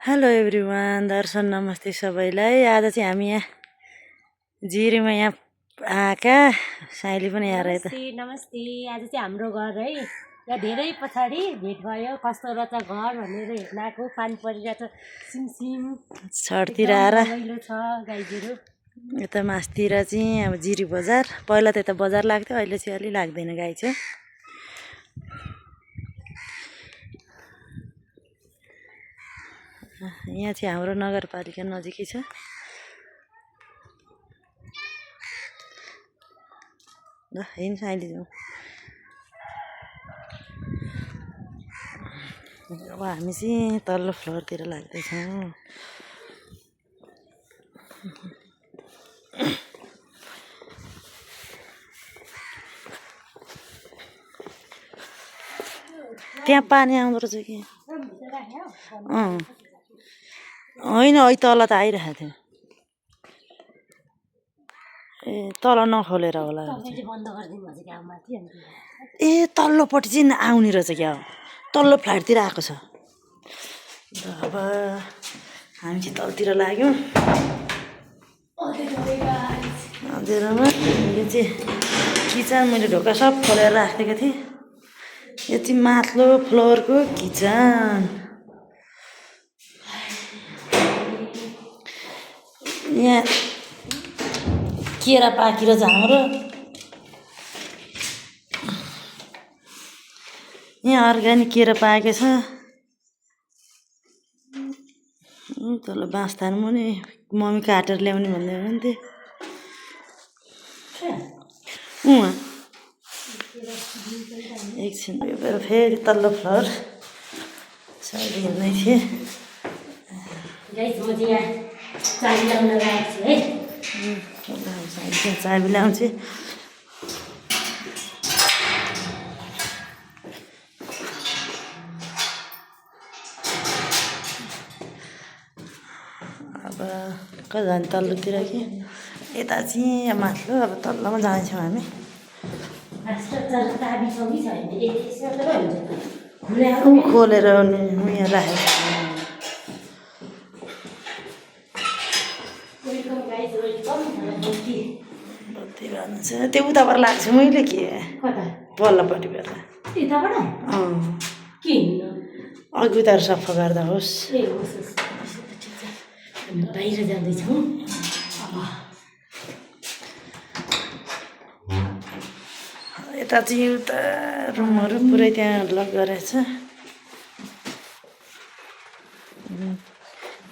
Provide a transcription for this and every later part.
Hello everyone, दर्शन नमस्ते सबैलाई। आज चाहिँ हामी यहाँ जिरीमा यहाँ आएका, साइली पनि यहाँ रहेछ। नमस्ते। आज चाहिँ हाम्रो घर है यहाँ धेरै पछाडि भेट भयो। कस्तो रहेछ घर भनेर हेर्न आएको। पानी परिरहेछ सिमसिम छडतिर आएर रमाइलो छ गाईहरू। यता मासतिर चाहिँ अब जिरी बजार, पहिला त यता बजार लाग्थ्यो, अहिले चाहिँ अलि लाग्दैन गाई चाहिँ। यहाँ चाहिँ हाम्रो नगरपालिका नजिकै छ। ल हिँड्छ अहिले जाउँ। अब हामी चाहिँ तल्लो फ्लोरतिर लाग्दैछौँ। त्यहाँ पानी आउँदो रहेछ कि? होइन, अहिले तल त आइरहेको थियो। ए तल नखोलेर होला। ए तल्लोपट्टि चाहिँ आउने रहेछ क्या, तल्लो फ्ल्याटतिर आएको छ। अब हामी चाहिँ तलतिर लाग्यौँ। अँध्यारोमा यो चाहिँ किचन, मैले ढोका सब खोलेर राखेको थिएँ। यो चाहिँ माथिल्लो फ्लोरको किचन। यहाँ केरा पाकिरहेछ हाम्रो। यहाँ अर्ग्यानिक केरा पाकेको छ। तल बाँस थाल्नु नि मम्मी काटेर ल्याउने भन्दै हुन्थ्यो। एकछिन यो फेरि तल्लो फ्लोर साइड हेर्दै थिएँ। चाबी ल्याउँछु। अब कहाँ जाने, तल्लोतिर कि यता चाहिँ माथिल्लो। अब तल्लोमा जान्छौँ हामी। खोलेर उयो राखेको बत्ती बाल्नु छ। त्यो उताबाट लाग्छु मैले के पल्लोपट्टिबाट। अघि उता सफा गर्दा होस्। बाहिर जाँदैछौँ। यता चाहिँ उता रुमहरू पुरै त्यहाँ लक गरेको छ।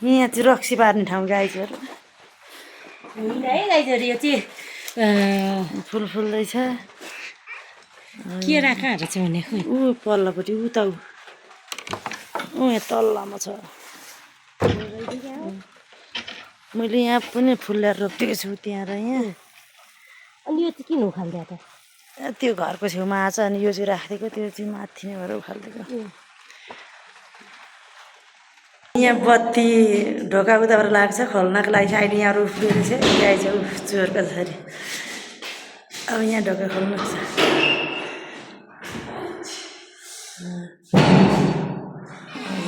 यहाँ चाहिँ रक्सी पार्ने ठाउँ गाईहरू। गाईहरू यो चाहिँ फुल फुल्दैछ। केरा कहाँहरू छ भने खोइ ऊ पल्लोपट्टि उता यहाँ तल्लामा छ। मैले यहाँ पनि फुल ल्याएर रोपेको छु त्यहाँ र यहाँ। अनि यो चाहिँ किन उखाल्दै त? त्यो घरको छेउमा आछ, अनि यो चाहिँ राखिदिएको, त्यो चाहिँ माथि नै भएर उखालिदिएको। यहाँ बत्ती ढोका उताबाट लाग्छ, खोल्नको लागि अहिले यहाँ उफ्रिएको छ। गाई छ चोरको छोरी। अब यहाँ ढोका खोल्नु छ।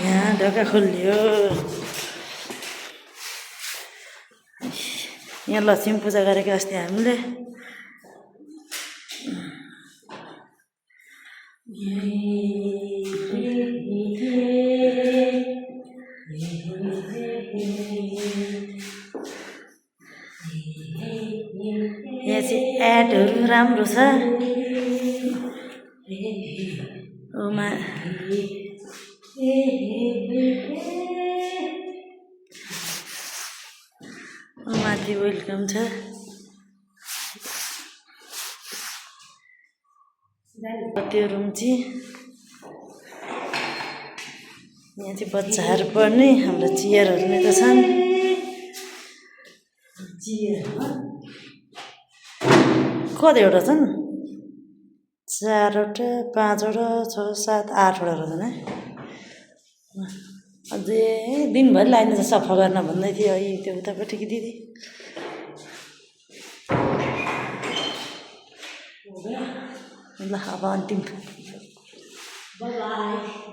यहाँ ढोका खोलियो। यहाँ लक्ष्मी पूजा गरेको अस्ति हामीले। यहाँ चाहिँ एडहरू राम्रो छ। माथि वेलकम छ। त्यो रुम चाहिँ यहाँ चाहिँ बच्चाहरू पढ्ने हाम्रो चियरहरू नै त छन्। कतिवटा छन्? 4वटा 5वटा 6 7 8वटा रहेछन् है। अझै दिनभरि लाग्ने सफा गर्न भन्दै थियो है त्यो उतापट्टिको दिदी। ल अब अन्तिम बाई